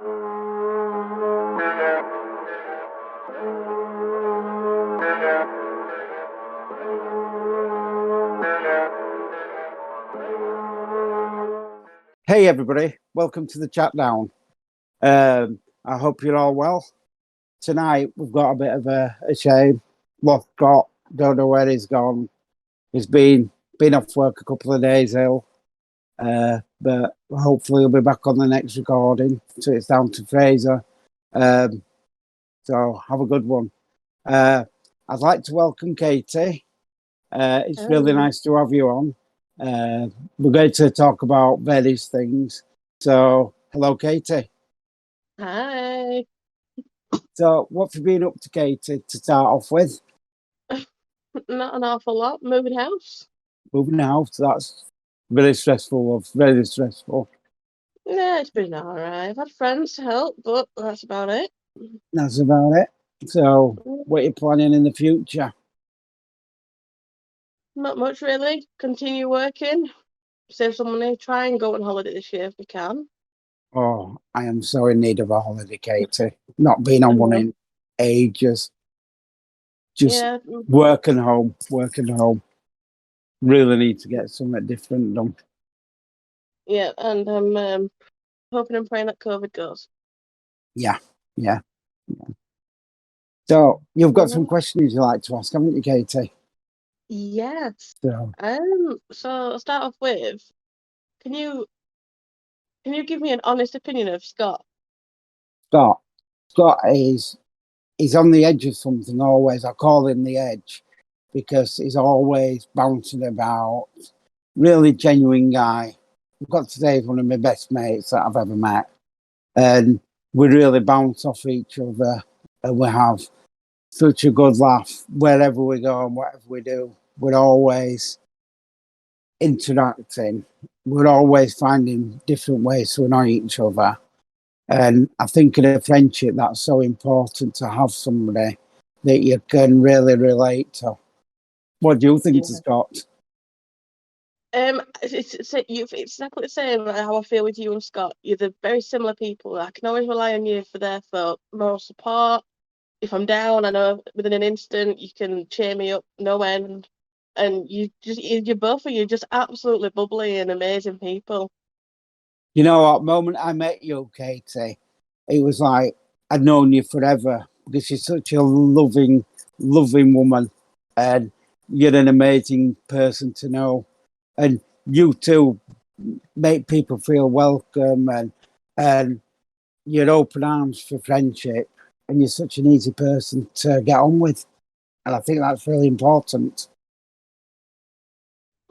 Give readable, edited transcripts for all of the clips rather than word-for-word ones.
Hey everybody, welcome to the TheChatDown. I hope you're all well. Tonight we've got a bit of a shame. Lost Scott, don't know where he's gone. He's been off work a couple of days ill, but hopefully he'll be back on the next recording. So it's down to Fraser. So have a good one. I'd like to welcome Katie. It's really nice to have you on. We're going to talk about various things. So, hello, Katie. Hi. So, what have you been up to, Katie, to start off with? Not an awful lot. Moving house. Moving house, that's very stressful. Very stressful. Yeah, it's been all right. I've had friends to help, but that's about it. That's about it. So, what are you planning in the future? Not much, really. Continue working, save some money, try and go on holiday this year if we can. Oh, I am so in need of a holiday, Katie. Not been on one in ages. Just working home. Really need to get something different done. Yeah, and I'm hoping and praying that COVID goes. Yeah. So, you've got some questions you'd like to ask, haven't you, Katie? Yes. So I'll start off with, can you give me an honest opinion of Scott? Scott he's on the edge of something always. I call him the edge because he's always bouncing about. Really genuine guy. I've got to say he's one of my best mates that I've ever met. And we really bounce off each other and we have such a good laugh wherever we go and whatever we do. We're always interacting. We're always finding different ways to annoy each other. And I think in a friendship, that's so important to have somebody that you can really relate to. What do you think, Scott? It's exactly the same how I feel with you and Scott. You're the very similar people. I can always rely on you for moral support. If I'm down, I know within an instant you can cheer me up no end. And you're both of you just absolutely bubbly and amazing people. You know what? Moment I met you, Katie, it was like I'd known you forever because you're such a loving woman, and you're an amazing person to know. And you too make people feel welcome, and you're open arms for friendship, and you're such an easy person to get on with, and I think that's really important.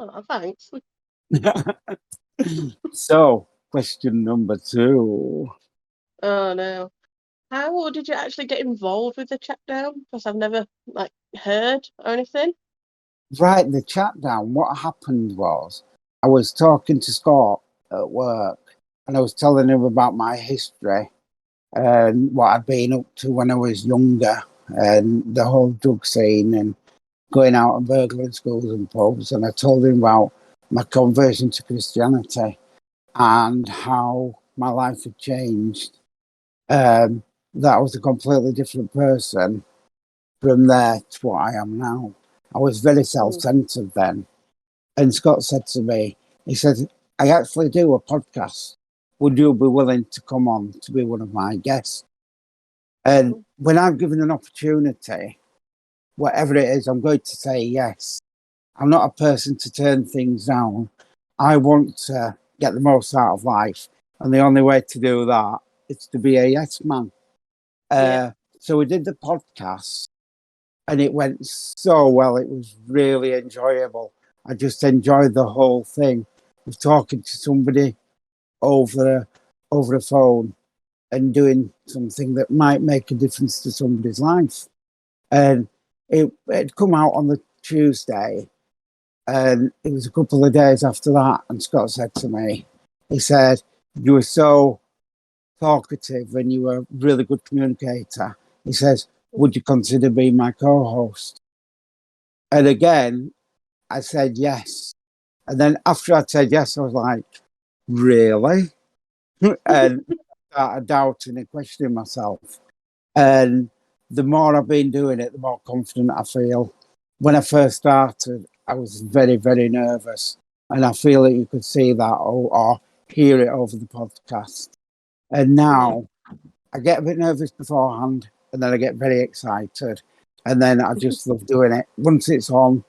Oh, thanks. So, question number 2. Oh no. How did you actually get involved with the TheChatDown? Because I've never heard or anything. Right, the TheChatDown. What happened was I was talking to Scott at work and I was telling him about my history and what I'd been up to when I was younger and the whole drug scene and going out and burgling schools and pubs. And I told him about my conversion to Christianity and how my life had changed. That I was a completely different person from there to what I am now. I was very self-centered then. And Scott said to me, he said, I actually do a podcast. Would you be willing to come on to be one of my guests? And when I'm given an opportunity, whatever it is, I'm going to say yes. I'm not a person to turn things down. I want to get the most out of life. And the only way to do that is to be a yes man. So we did the podcast and it went so well. It was really enjoyable. I just enjoyed the whole thing of talking to somebody over a phone and doing something that might make a difference to somebody's life. And it'd come out on the Tuesday, and it was a couple of days after that. And Scott said to me, he said, you were so talkative and you were a really good communicator. He says, would you consider being my co-host? And again, I said yes. And then after I said yes, I was like, really? And started doubting and questioning myself. And the more I've been doing it, the more confident I feel. When I first started, I was very, very nervous. And I feel that you could see that or hear it over the podcast. And now I get a bit nervous beforehand and then I get very excited. And then I just love doing it. Once it's on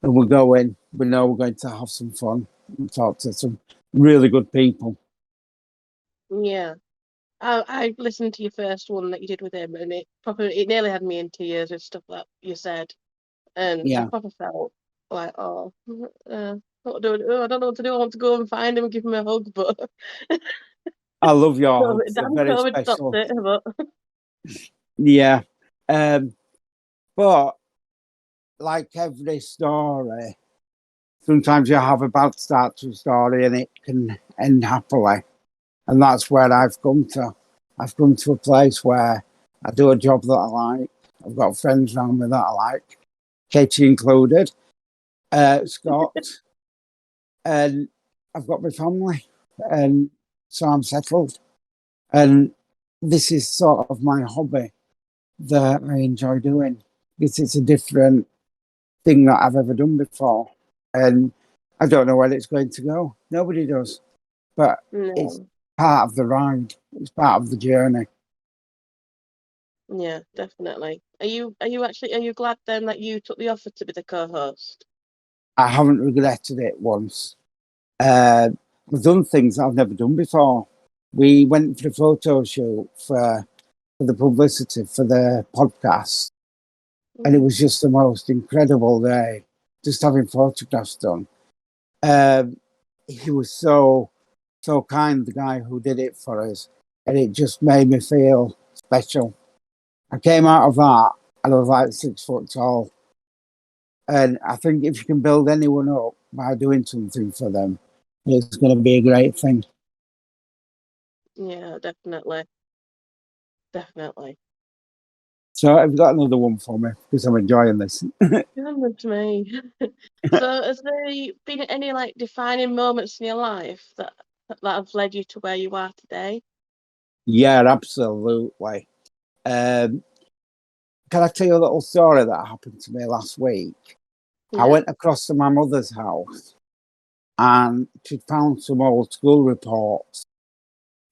and we're going, we know we're going to have some fun and talk to some really good people. Yeah. I listened to your first one that you did with him, and it nearly had me in tears with stuff that you said, and I Yeah. proper felt like, what do I do? I don't know what to do. I want to go and find him and give him a hug, but I love your hugs. They're damn very COVID stopped special. it. But Yeah. But like every story, sometimes you have a bad start to a story and it can end happily. And that's where I've come to. I've come to a place where I do a job that I like. I've got friends around me that I like, Katie included, Scott, and I've got my family. And so I'm settled. And this is sort of my hobby that I enjoy doing. It's a different thing that I've ever done before. And I don't know where it's going to go. Nobody does. But it's no, part of the ride. It's part of the journey. yeah, definitely. Are you glad then that you took the offer to be the co-host? I haven't regretted it once. I've done things I've never done before. We went for a photo shoot for the publicity for the podcast, and it was just the most incredible day. Just having photographs done. He was so kind, the guy who did it for us, and it just made me feel special. I came out of that and I was like 6 foot tall. And I think if you can build anyone up by doing something for them, it's going to be a great thing. Yeah, definitely. Definitely. So I've got another one for me because I'm enjoying this. Goodness me. So, has there been any like defining moments in your life that have led you to where you are today? Yeah, absolutely. Um, can I tell you a little story that happened to me last week? I Yeah. went across to my mother's house and she'd found some old school reports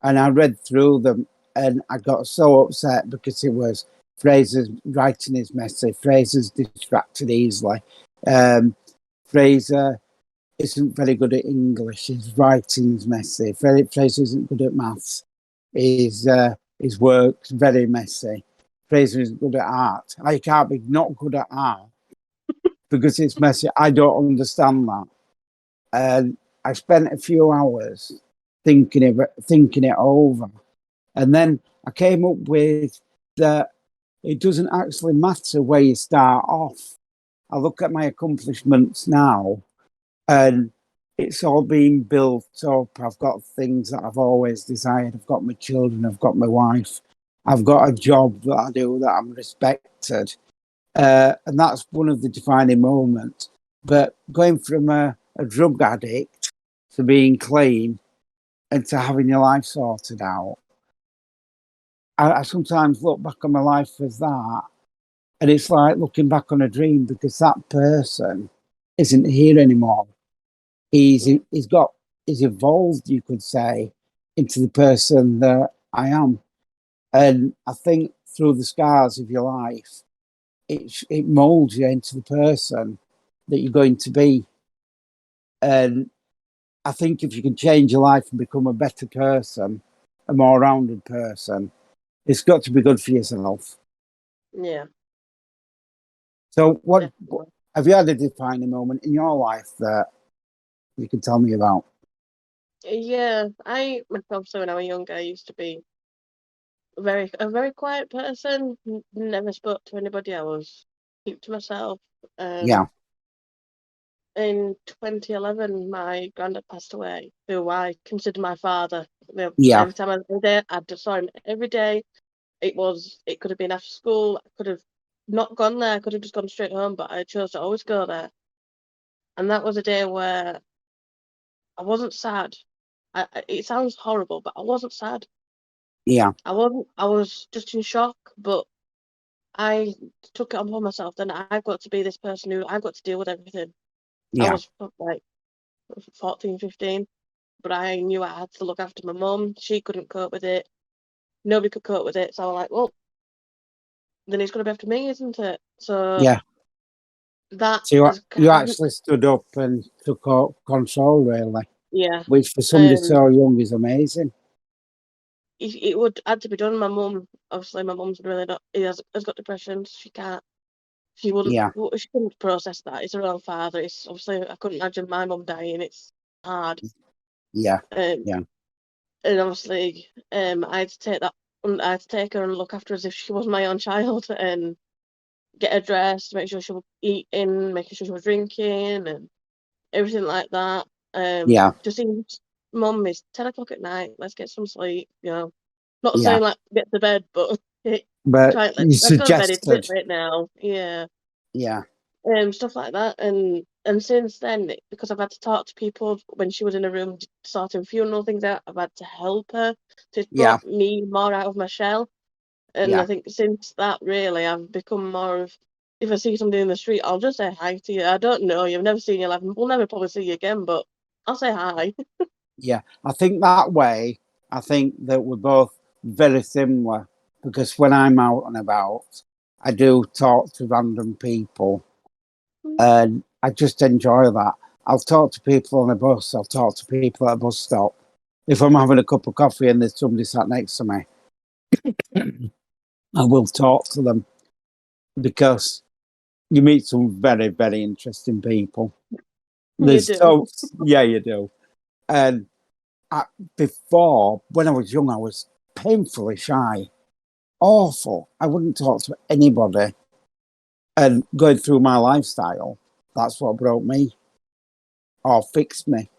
and I read through them and I got so upset because it was Fraser's writing is messy. Fraser's distracted easily. Fraser isn't very good at English. His writing's messy. Fraser isn't good at maths. His work's very messy. Fraser isn't good at art. I can't be not good at art because it's messy. I don't understand that. And I spent a few hours thinking it over. And then I came up with that it doesn't actually matter where you start off. I look at my accomplishments now and it's all been built up. I've got things that I've always desired. I've got my children, I've got my wife, I've got a job that I do that I'm respected. And that's one of the defining moments. But going from a drug addict to being clean and to having your life sorted out, I sometimes look back on my life as that. And it's like looking back on a dream because that person isn't here anymore. He's evolved, you could say, into the person that I am. And I think through the scars of your life, it molds you into the person that you're going to be. And I think if you can change your life and become a better person, a more rounded person, it's got to be good for yourself. Yeah. So, what Definitely. have you had a defining moment in your life that you can tell me about? Yeah, I myself, so when I was younger, I used to be a very quiet person. Never spoke to anybody. I was keep to myself. Yeah, In 2011, my granddad passed away, who I consider my father. You know, yeah, every time I was there, I just saw him every day. It could have been after school. I could have not gone there. I could have just gone straight home, but I chose to always go there. And that was a day where I wasn't sad. It sounds horrible, but I wasn't sad. Yeah. I wasn't. I was just in shock, but I took it upon myself. Then I've got to be this person who I've got to deal with everything. I Yeah. was like 14, 15, but I knew I had to look after my mum. She couldn't cope with it. Nobody could cope with it. So I was like, well, then it's going to be after me, isn't it? So Yeah. that So is you kind of, actually stood up and took control, really, yeah. which for somebody Um, so young is amazing. it would had to be done. My mum, obviously, my mum's really not. Has got depression. She can't. She wouldn't. Yeah. She couldn't process that. It's her own father. It's obviously I couldn't imagine my mum dying. It's hard. Yeah. Um, Yeah. and obviously, I had to take that. I had to take her and look after her as if she was my own child, and get her dressed, make sure she was eating, making sure she was drinking, and everything like that. Yeah. Just seeing, Mum, it's 10 o'clock at night. Let's get some sleep. Not Yeah. saying like get to bed, but But try you let's go to bed. It's a bit suggested. late now. Yeah. Yeah. Stuff like that, and since then, because I've had to talk to people when she was in a room sorting funeral things out, I've had to help her. So it's Yeah. brought me more out of my shell. And I Yeah. think since that, really, I've become more of, if I see somebody in the street, I'll just say hi to you. I don't know you, I've never seen your life, and we'll never probably see you again, but I'll say hi. Yeah. I think that way, I think that we're both very similar because when I'm out and about, I do talk to random people and I just enjoy that. I'll talk to people on a bus, I'll talk to people at a bus stop. If I'm having a cup of coffee and there's somebody sat next to me, I will talk to them because you meet some very, very interesting people. You There's do. so, yeah, you do. And I, before, when I was young, I was painfully shy, awful. I wouldn't talk to anybody. And going through my lifestyle, that's what broke me or fixed me.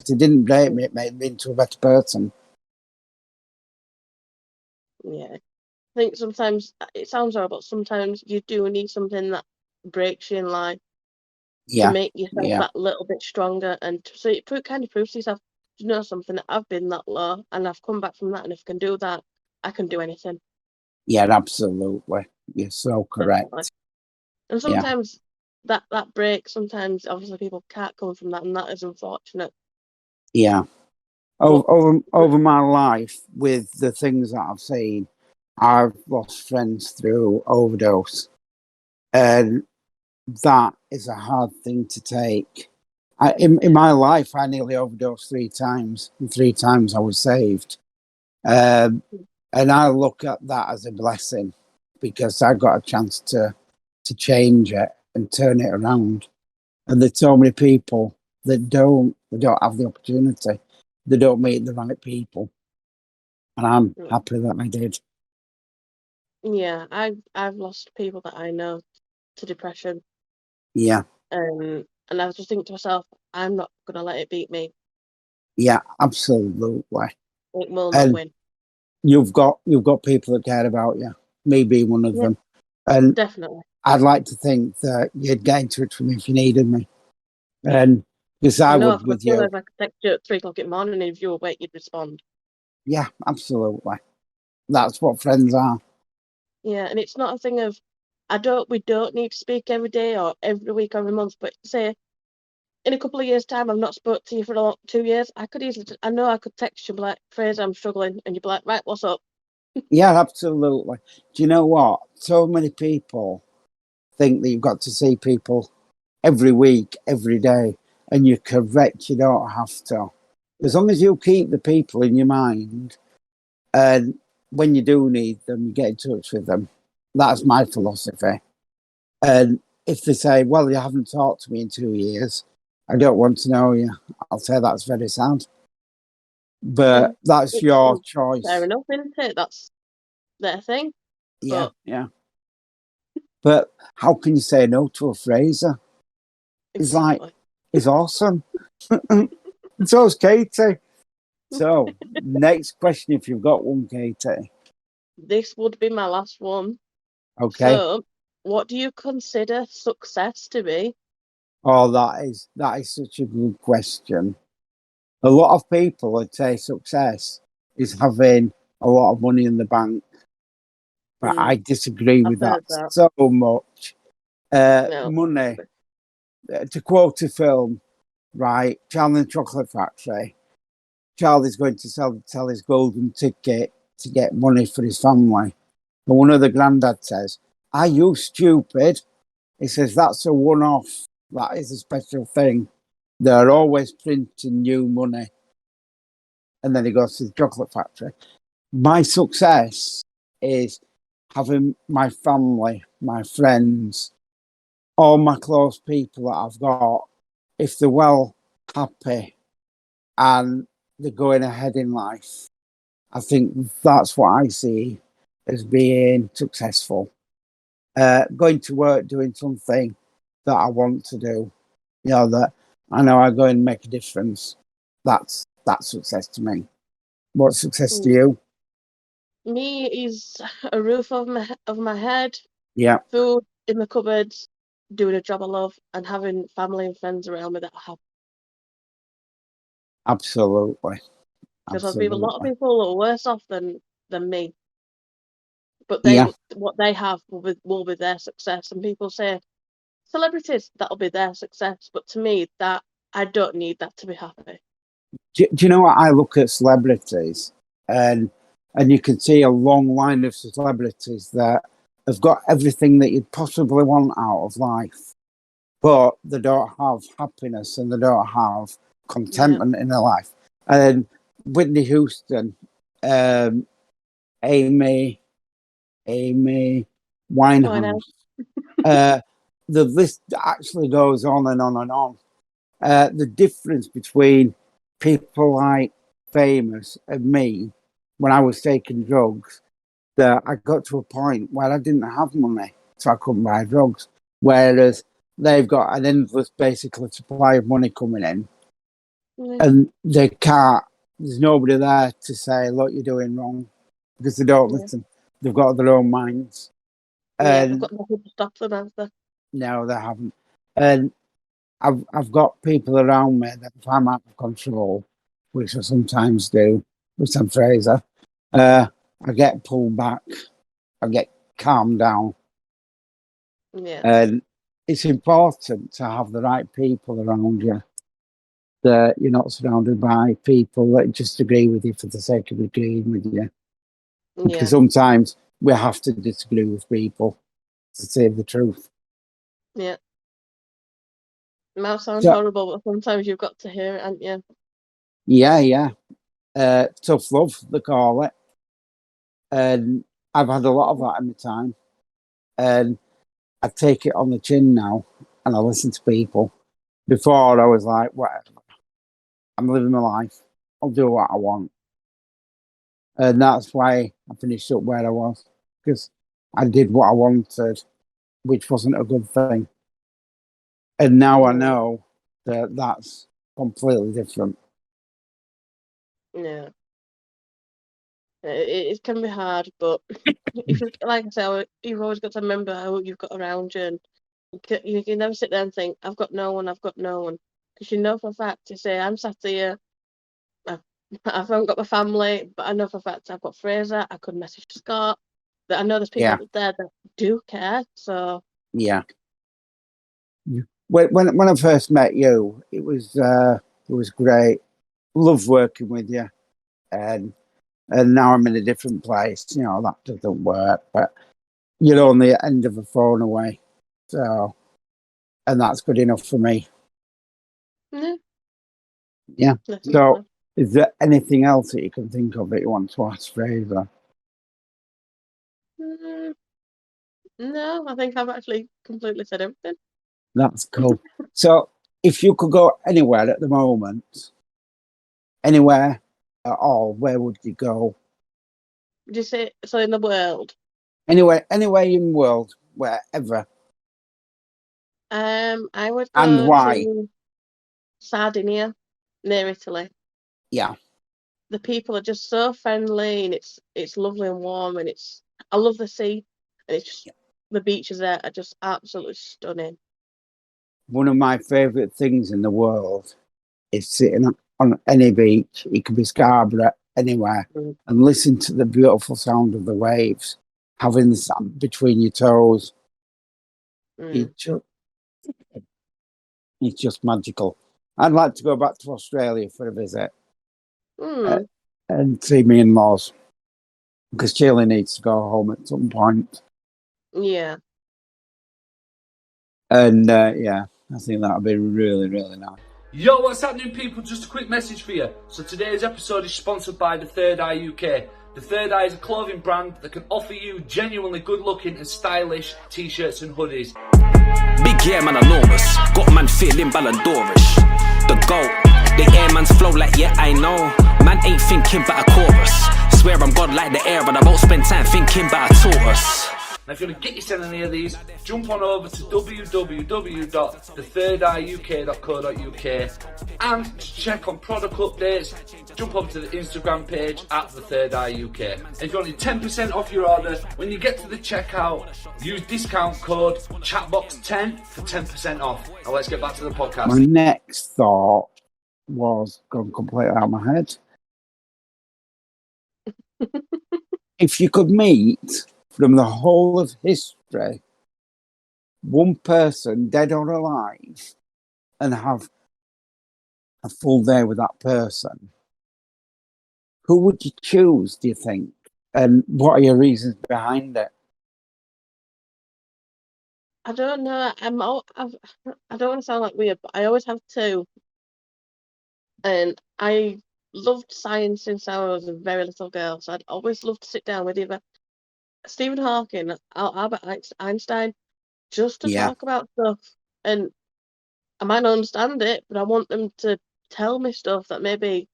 It didn't break me, it made me into a better person. Yeah. I think sometimes it sounds horrible, but sometimes you do need something that breaks you in life to Yeah, make yourself yeah, that little bit stronger, and so kind of proves to yourself, you know something, that I've been that low and I've come back from that, and if I can do that, I can do anything. yeah, absolutely. You're so Definitely. correct. And Yeah, sometimes that break, sometimes obviously people can't come from that, and that is unfortunate. yeah. But Over my life, with the things that I've seen, I've lost friends through overdose. And that is a hard thing to take. In yeah, my life, I nearly overdosed 3 times, and 3 times I was saved. Um, and I look at that as a blessing because I got a chance to change it and turn it around. And there's so many people that they don't have the opportunity. They don't meet the right people. And I'm happy that I did. yeah, I've lost people that I know to depression, Yeah, and I was just thinking to myself, I'm not gonna let it beat me. yeah, absolutely. It will not And win. you've got people that care about you. Me being one of Yeah, them. And definitely. I'd like to think that you'd get in touch with me if you needed me. Yeah, And because I I know would if I with feel you. like I could text you at 3 o'clock in the morning, and if you were awake, you'd respond. Yeah, absolutely. That's what friends are. Yeah, and it's not a thing of, we don't need to speak every day or every week or every month, but say in a couple of years' time, I've not spoke to you for 2 years. I could easily, I know I could text you, be like, Fraser, I'm struggling, and you'd be like, right, what's up? Yeah, absolutely. Do you know what? So many people think that you've got to see people every week, every day, and you're correct. You don't have to. As long as you keep the people in your mind, and when you do need them, you get in touch with them. That's my philosophy. And if they say, "Well, you haven't talked to me in 2 years," I don't want to know you. I'll say that's very sad. And But that's it's your fair choice. enough, isn't it? That's their thing. Yeah, But yeah. But how can you say no to a Fraser? He's like, exactly. he's awesome. So's Katie. So, next question, if you've got one, Katie. This would be my last one. Okay. So, what do you consider success to be? Oh, that is such a good question. A lot of people would say success is having a lot of money in the bank. But I disagree with that so much. No. Money, to quote a film, right? Charlie and the Chocolate Factory. Charlie's going to sell his golden ticket to get money for his family. And one of the granddad says, "Are you stupid?" He says, "That's a one-off. That is a special thing. They're always printing new money." And then he goes to the chocolate factory. My success is having my family, my friends, all my close people that I've got, if they're well, happy, and they're going ahead in life. I think that's what I see as being successful. Going to work, doing something that I want to do, that I know I go and make a difference. That's success to me. What's success to you? Me is a roof over my head, Yeah, food in the cupboards, doing a job I love, and having family and friends around me that I have. absolutely. Because there'll be a lot of people that are worse off than me, but what they have will be their success. And people say celebrities, that'll be their success, but to me, that I don't need that to be happy. Do you know what? I look at celebrities, and you can see a long line of celebrities that have got everything that you'd possibly want out of life, but they don't have happiness and they don't have contentment in their life. And Whitney Houston, Amy Winehouse. The list actually goes on and on and on. The difference between people like Famous and me, when I was taking drugs, that I got to a point where I didn't have money, so I couldn't buy drugs. Whereas they've got an endless, basically, supply of money coming in, and they can't. There's nobody there to say, "Look, you're doing wrong," because they don't listen. They've got their own minds. They've got nothing to stop them, have they? No, they haven't. And I've got people around me that if I'm out of control, which I sometimes do, which I'm Fraser, I get pulled back. I get calmed down. Yeah. And it's important to have the right people around you. That you're not surrounded by people that just agree with you for the sake of agreeing with you. Because sometimes we have to disagree with people to say the truth. Yeah. It might sound horrible, but sometimes you've got to hear it, haven't you? Yeah. Tough love, they call it. And I've had a lot of that in my time. And I take it on the chin now and I listen to people. Before I was like, whatever. I'm living my life. I'll do what I want. And that's why I finished up where I was. Because I did what I wanted, which wasn't a good thing. And now I know that that's completely different. Yeah. It can be hard, but if you, like I say, you've always got to remember who you've got around you, and you can never sit there and think, "I've got no one," because you know for a fact to say, "I'm sat here, I haven't got my family, but I know for a fact I've got Fraser. I could message Scott. That I know there's people there that do care." So yeah. When I first met you, it was great. Love working with you, and now I'm in a different place. That doesn't work, but you're only at the end of a phone away, so and that's good enough for me. Yeah. So, is there anything else that you can think of that you want to ask Fraser? No, I think I've actually completely said everything. That's cool. So, if you could go anywhere at the moment, anywhere at all, where would you go? Would you say so in the world? Anywhere in the world, wherever. I would And go why? to Sardinia, near Italy. Yeah. The people are just so friendly, and it's lovely and warm, and I love the sea, and it's just the beaches there are just absolutely stunning. One of my favourite things in the world is sitting on any beach. It could be Scarborough, anywhere and listen to the beautiful sound of the waves, having the sand between your toes. It's just magical. I'd like to go back to Australia for a visit and see my in-laws, because Shirley needs to go home at some point. Yeah. And yeah, I think that would be really, really nice. Yo, what's happening, people? Just a quick message for you. So today's episode is sponsored by The Third Eye UK. The Third Eye is a clothing brand that can offer you genuinely good-looking and stylish t-shirts and hoodies. Big yeah, man, enormous. Got man feeling Ballon d'Orish. The GOAT. The airman's flow like, yeah, I know. Man ain't thinking about a chorus. Swear I'm God like the air, but I won't spend time thinking about a tortoise. Now, if you want to get yourself any of these, jump on over to www.thethirdeye.uk.co.uk and to check on product updates, jump over to the Instagram page at The Third Eye UK. And if you want your 10% off your order, when you get to the checkout, use discount code CHATBOX10 for 10% off. Now let's get back to the podcast. My next thought was gone completely out of my head. If you could meet from the whole of history one person, dead or alive, and have a full day with that person, who would you choose, do you think? And what are your reasons behind it? I don't know. I don't want to sound like weird, but I always have two. And I loved science since I was a very little girl, so I'd always love to sit down with either Stephen Hawking or Albert Einstein just to talk about stuff. And I might not understand it, but I want them to tell me stuff that maybe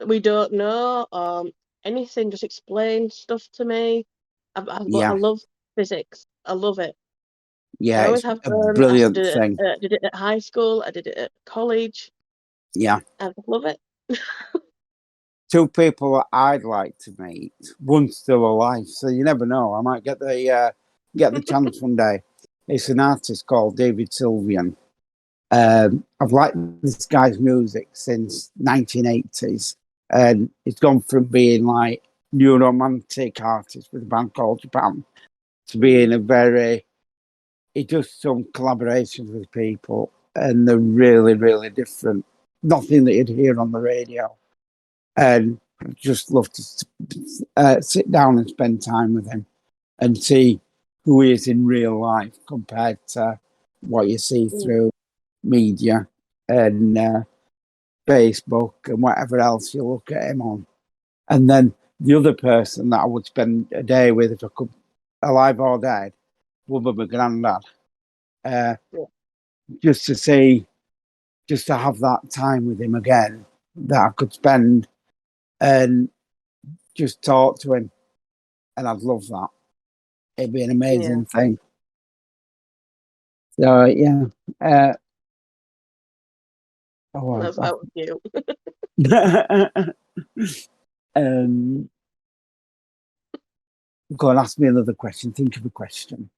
we don't know, or anything. Just explain stuff to me. I love physics. I love it. Yeah, I always it's have a fun. brilliant thing. I did it at high school. I did it at college. Yeah. I love it. Two people that I'd like to meet. One's still alive, so you never know. I might get the chance one day. It's an artist called David Sylvian. I've liked this guy's music since 1980s, and it's gone from being like new romantic artist with a band called Japan to being he does some collaborations with people, and they're really, really different. Nothing that you'd hear on the radio. And I'd just love to sit down and spend time with him and see who he is in real life compared to what you see through media and Facebook and whatever else you look at him on. And then the other person that I would spend a day with, if I could, alive or dead, would be my granddad. Just to have that time with him again that I could spend and just talk to him, and I'd love that. It'd be an amazing thing. So yeah, That's about you. Go and ask me another question. Think of a question.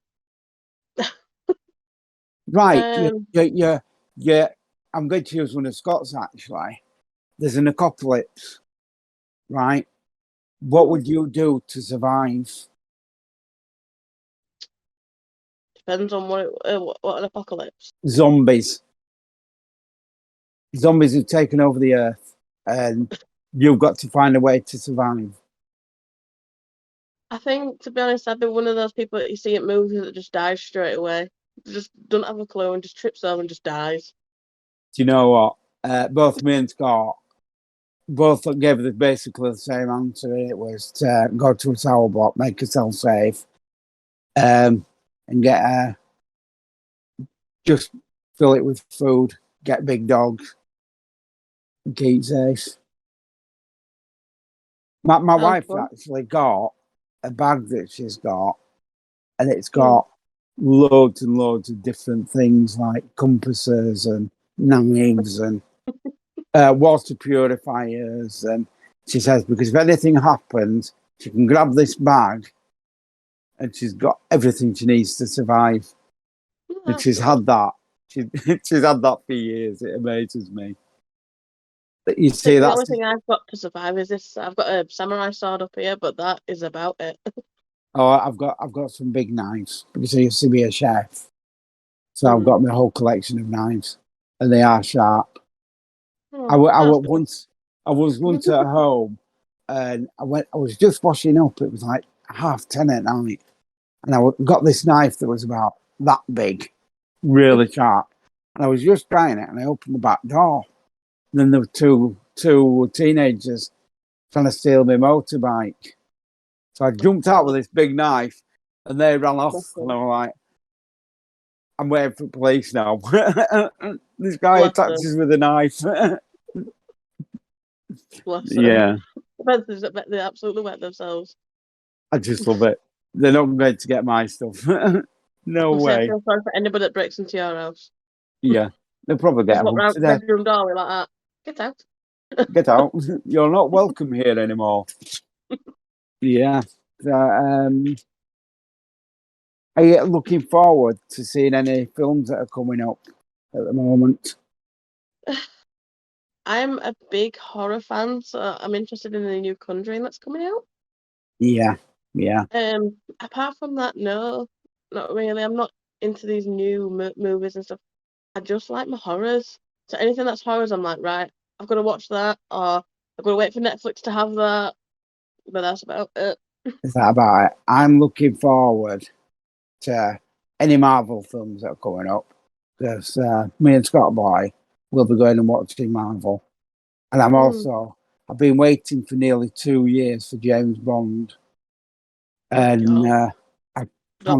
Right, yeah. I'm going to use one of Scott's actually. There's an apocalypse, right? What would you do to survive? Depends on what an apocalypse. Zombies have taken over the earth, and you've got to find a way to survive. I think, to be honest, I'd be one of those people that you see at movies that just dies straight away. Just don't have a clue and just trips over and just dies. Do you know what? Both me and Scott both gave basically the same answer. It was to go to a tower block, make yourself safe, and get just fill it with food, get big dogs, and keep safe. My wife actually got a bag that she's got, and it's got loads and loads of different things like compasses and knives and water purifiers. And she says, because if anything happens, she can grab this bag and she's got everything she needs to survive. And she's had that. She's had that for years. It amazes me. You I see, think the that's only thing I've got to survive is this. I've got a samurai sword up here, but that is about it. oh, I've got some big knives because I used to be a chef, so I've Mm. got my whole collection of knives, and they are sharp. I That's good. was once at home, and I was just washing up. It was like 10:30 at night, and I got this knife that was about that big, really sharp, and I was just trying it, and I opened the back door. And then there were two teenagers trying to steal my motorbike. So I jumped out with this big knife, and they ran off. And I was like, I'm waiting for police now. This guy Bless attacks them. us with a knife. Bless them. Yeah, They absolutely wet themselves. I just love it. They're not going to get my stuff. No I way. feel sorry for anybody that breaks into your house. Yeah, they'll probably Just get walk hooked round to the death. bedroom doorway like that. Get out. Get out. You're not welcome here anymore. Yeah. So, are you looking forward to seeing any films that are coming up at the moment? I'm a big horror fan, so I'm interested in the new Conjuring that's coming out. Yeah, yeah. Apart from that, no, not really. I'm not into these new movies and stuff. I just like my horrors. So anything that's horrors, I'm like, right, I've got to watch that, or I've got to wait for Netflix to have that. But that's about it. Is that about it? I'm looking forward to any Marvel films that are coming up because me and Scott Boy will be going and watching Marvel. And I've been waiting for nearly 2 years for James Bond. And I Don't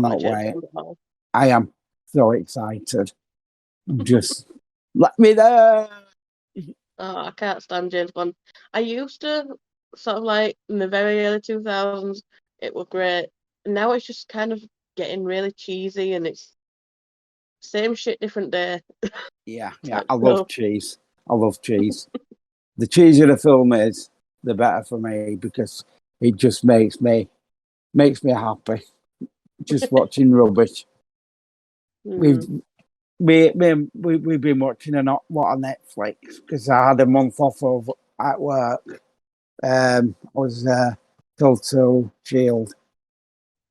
cannot like James wait. Bond at all. I am so excited. Just let me there. Oh, I can't stand James Bond. I used to sort of like in the very early 2000s, it was great. Now it's just kind of getting really cheesy and it's same shit, different day. Yeah, Like, I no. love cheese. I love cheese. The cheesier the film is, the better for me because it just makes me happy. Just watching rubbish. We've we've been watching a lot on Netflix because I had a month off at work. I was told to Shield,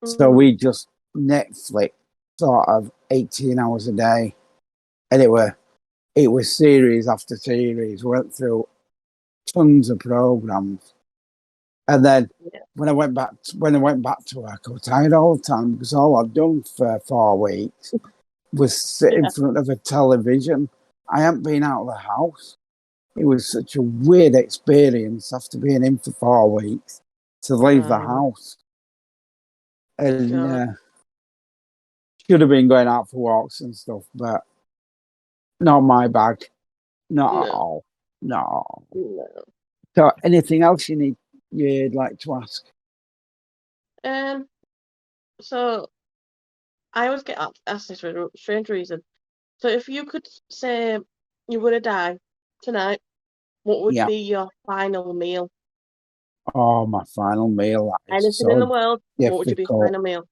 so we just Netflix sort of 18 hours a day, and it was series after series. We went through tons of programs, and then when I went back to work, I was tired all the time because all I'd done for 4 weeks was sit in front of a television. I hadn't been out of the house. It was such a weird experience after being in for 4 weeks to leave the house. And should have been going out for walks and stuff, but not my bag. Not at all. No. So anything else you'd like to ask? So I always get asked this for a strange reason. So if you could say you were to die tonight, what would be your final meal? Oh, my final meal. Anything in the world, what would be your final meal?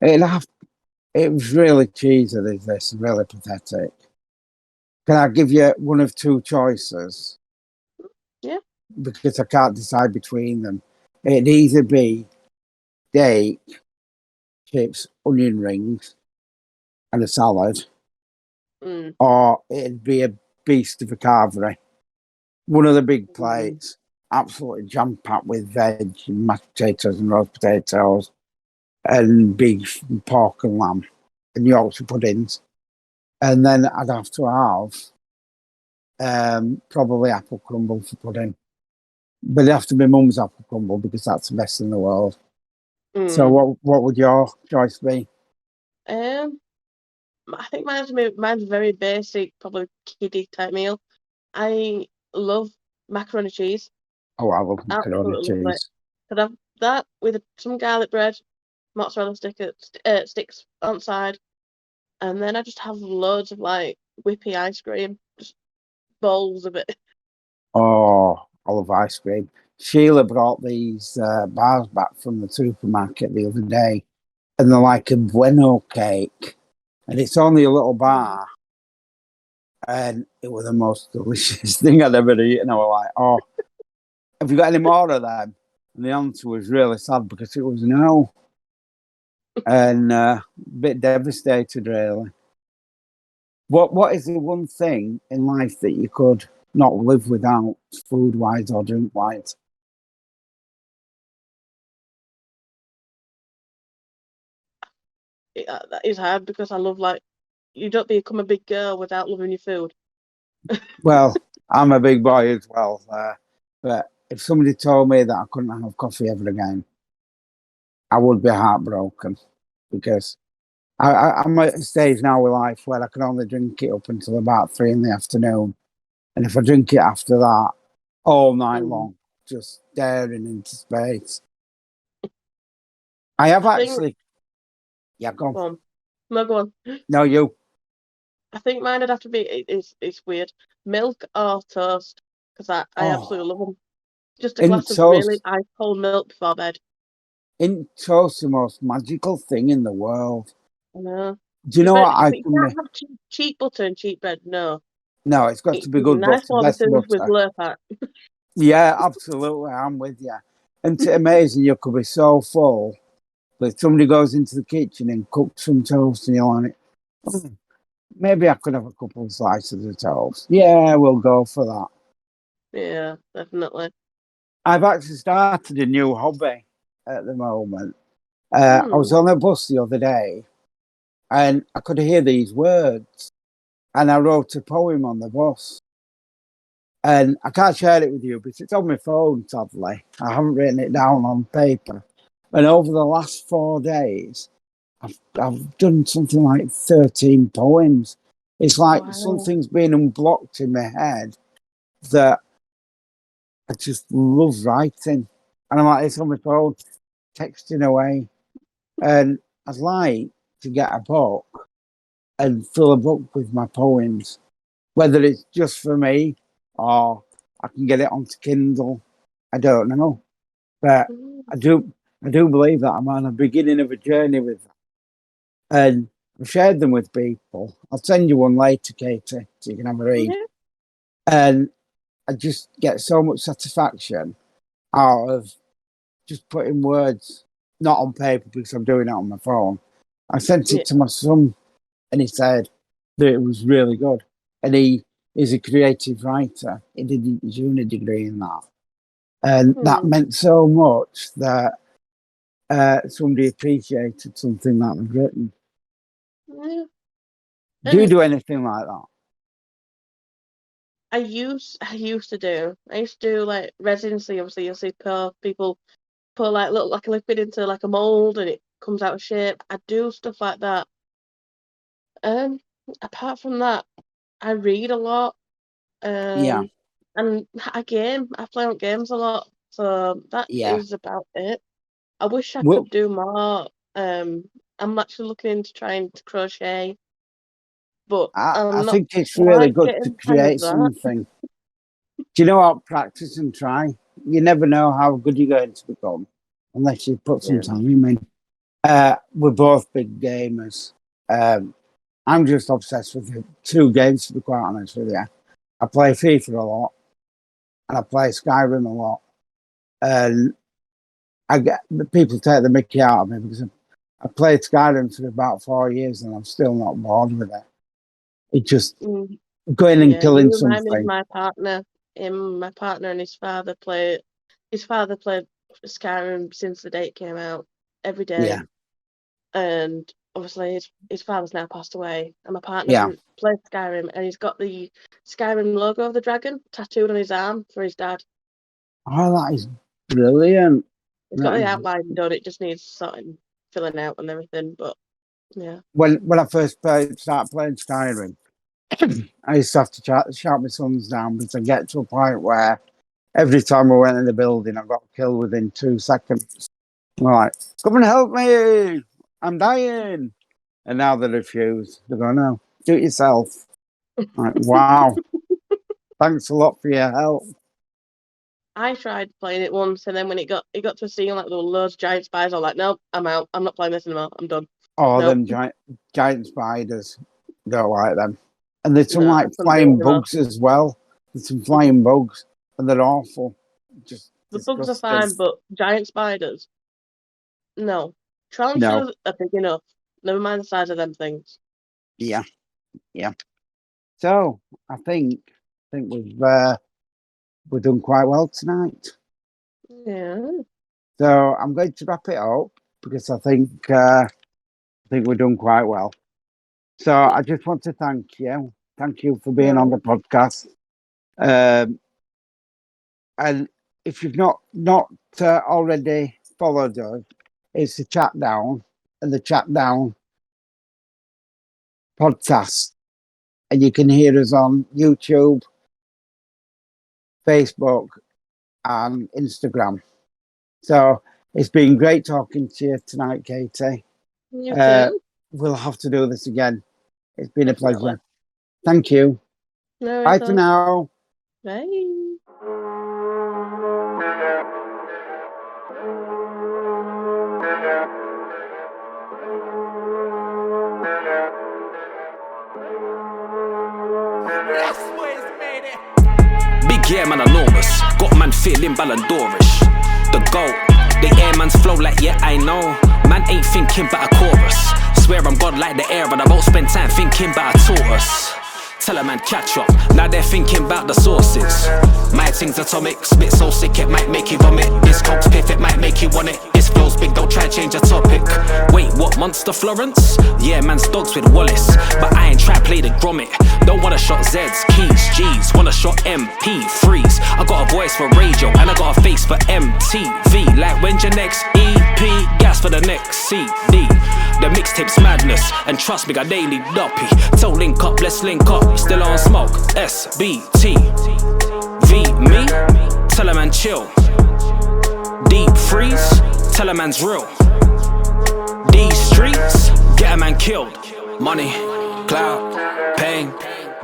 It was really cheesy, this, really pathetic. Can I give you one of two choices? Yeah. Because I can't decide between them. It'd either be steak, chips, onion rings, and a salad, or it'd be a beast of a carvery. One of the big plates, absolutely jam-packed with veg and mashed potatoes and roast potatoes, and beef and pork and lamb, and Yorkshire puddings. And then I'd have to have probably apple crumble for pudding. But it'd have to be mum's apple crumble because that's the best in the world. So what would your choice be? I think mine's very basic, probably kiddie type meal. I love macaroni and cheese. Oh, I love macaroni and cheese. Could have that with some garlic bread, mozzarella sticks on the side, and then I just have loads of like whippy ice cream, just bowls of it. Oh, I love ice cream. Sheila brought these bars back from the supermarket the other day, and they're like a bueno cake, and it's only a little bar, And it was the most delicious thing I'd ever eaten. I was like, oh, have you got any more of them? And the answer was really sad because it was no. And a bit devastated, really. What is the one thing in life that you could not live without, food-wise or drink-wise? That is hard because I love, like, you don't become a big girl without loving your food. Well, I'm a big boy as well. But if somebody told me that I couldn't have coffee ever again, I would be heartbroken because I'm at a stage now with life where I can only drink it up until about 3 in the afternoon. And if I drink it after that, all night long, just staring into space. I have I think- actually... Yeah, go on. Go on. No, go on. No, you. I think mine would have to be, it's weird, milk or toast, because I absolutely love them. Just a In glass of toast. really ice cold milk before bed. In toast, the most magical thing in the world. I know. Do you know what I But you can can't make? have cheap butter and cheap bread, no. No, it's got to be It's good nice butter, best Warburton's with butter. Lurpak. Yeah, absolutely. I'm with you. And it's amazing, you could be so full, but somebody goes into the kitchen and cooks some toast and you're like, "Oh, maybe I could have a couple of slices of toast." Yeah, we'll go for that. Yeah, definitely. I've actually started a new hobby at the moment. I was on a bus the other day and I could hear these words and I wrote a poem on the bus. And I can't share it with you because it's on my phone, sadly. I haven't written it down on paper. And over the last 4 days, I've done something like 13 poems. It's like something's been unblocked in my head that I just love writing. And I'm like, it's on my phone, texting away. And I'd like to get a book and fill a book with my poems, whether it's just for me or I can get it onto Kindle. I don't know. But I do believe that I'm on the beginning of a journey with that. And I've shared them with people. I'll send you one later, Katie, so you can have a read. Yeah. And I just get so much satisfaction out of just putting words, not on paper because I'm doing it on my phone. I sent it to my son and he said that it was really good. And he is a creative writer. He did his uni degree in that. And that meant so much that somebody appreciated something that I've written. Yeah. Do you do anything like that? I used to do. I used to do like residency. Obviously, you'll see people pour like a liquid into like a mold and it comes out of shape. I do stuff like that. Apart from that, I read a lot. Yeah. And I game. I play on games a lot. So that is about it. I wish I could do more. I'm actually looking into trying to crochet, but I not think it's really quite good getting to the hang of create that. something. Do you know what? Practice and try. You never know how good you're going to become unless you put some time in. We're both big gamers. I'm just obsessed with the 2 games, to be quite honest with you. I play FIFA a lot and I play Skyrim a lot. And people take the mickey out of me because I played Skyrim for about 4 years and I'm still not bored with it. It's just going and killing something. Me of my partner. My partner and his father played Skyrim since the day it came out every day. Yeah. And obviously his father's now passed away. And my partner played Skyrim and he's got the Skyrim logo of the dragon tattooed on his arm for his dad. Oh, that is brilliant. It's got the outline done, it just needs sorting, filling out and everything, but yeah. When I first started playing Skyrim, I used to have to shout my sons down because I get to a point where every time I went in the building, I got killed within 2 seconds. I'm like, come and help me, I'm dying. And now they refuse. They go, no, do it yourself. I'm like, wow, thanks a lot for your help. I tried playing it once, and then when it got to a scene like there were loads of giant spiders, I was like, nope, I'm out. I'm not playing this anymore. I'm done. Oh, them giant spiders. Don't like them. And there's some No, like I couldn't do flying it anymore. bugs as well. There's some flying bugs, and they're awful. Just The bugs are disgusting. fine, but giant spiders, no. Tarantulas are big enough. Never mind the size of them things. Yeah. So I think we've done quite well tonight. Yeah. So I'm going to wrap it up because I think we've done quite well. So I just want to thank you. Thank you for being on the podcast. And if you've not already followed us, it's the TheChatDown and the TheChatDown podcast. And you can hear us on YouTube, Facebook, and Instagram. So it's been great talking to you tonight, Katie. You too. We'll have to do this again. It's been a Definitely. pleasure. Thank you. No, Bye for now. Bye. Big yeah, man, enormous. Got man feeling Ballon d'Orish. The GOAT. The airman's flow like, yeah, I know. Man ain't thinking about a chorus. Swear I'm God like the air, and I won't spend time thinking about a tortoise. Tell a man catch up, now they're thinking about the sources. My thing's atomic, spit so sick it might make you vomit. This coke's piff, it might make you want it. This flow's big, don't try change the topic. Wait, what, Monster Florence? Yeah, man's dogs with Wallace, but I ain't try play the grommet. Don't want a shot Z's, keys, G's, want a shot MP3s. I got a voice for radio, and I got a face for MTV. Like when's your next EP? Gas for the next CD. The mixtape's madness, and trust me, I daily duppy. Tell link up, let's link up. Still on smoke, SBT. V me, tell a man chill. Deep freeze, tell a man's real. These streets, get a man killed. Money, clout, pain,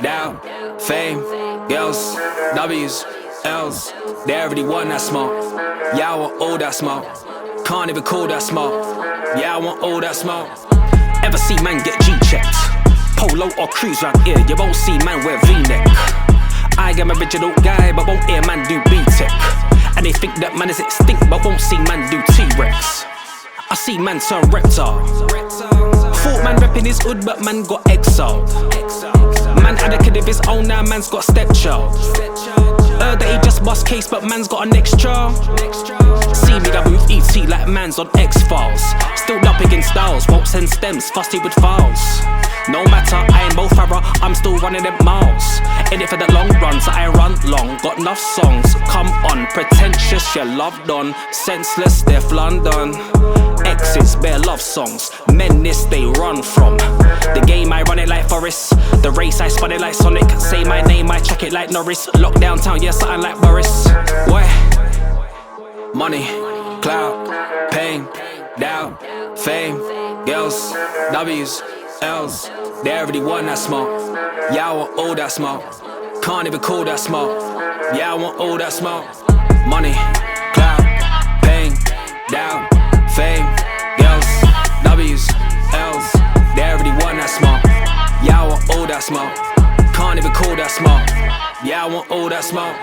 doubt, fame, girls, W's, L's. They already want that smoke. Yeah, I want all that smoke. Can't even call that smoke. Yeah, I want all that smoke. Ever see man get G-checked? Polo or cruise round here, you won't see man wear V-neck. I am original guy, but won't hear man do B-tech. And they think that man is extinct, but won't see man do T-Rex. I see man turn reptile. Thought man repping his hood, but man got exiled. Man had a kid of his own, now man's got a stepchild. Heard that he just bust case, but man's got a next child. See me that move ET like man's on X-Files. Still up against styles, won't send stems, fussy with files. No matter, I ain't Mo Farah, I'm still running them miles. In it for the long run, so I run long. Got enough songs, come on. Pretentious, you're loved on. Senseless, Def London. Exes, bare love songs. Menace, they run from. The game, I run it like Forrest. The race, I spun it like Sonic. Say my name, I check it like Norris. Lock downtown, yeah, something like Boris. What? Money, clout, pain, doubt, fame, girls, W's, L's. They already want that smoke. Yeah, I want all that smoke. Can't even call that smoke. Yeah, I want all that smoke. Money, clout, pain, doubt, fame, girls, W's, L's. They already want that smoke. Yeah, I want all that smoke. Can't even call that smoke. Yeah, I want all that smoke.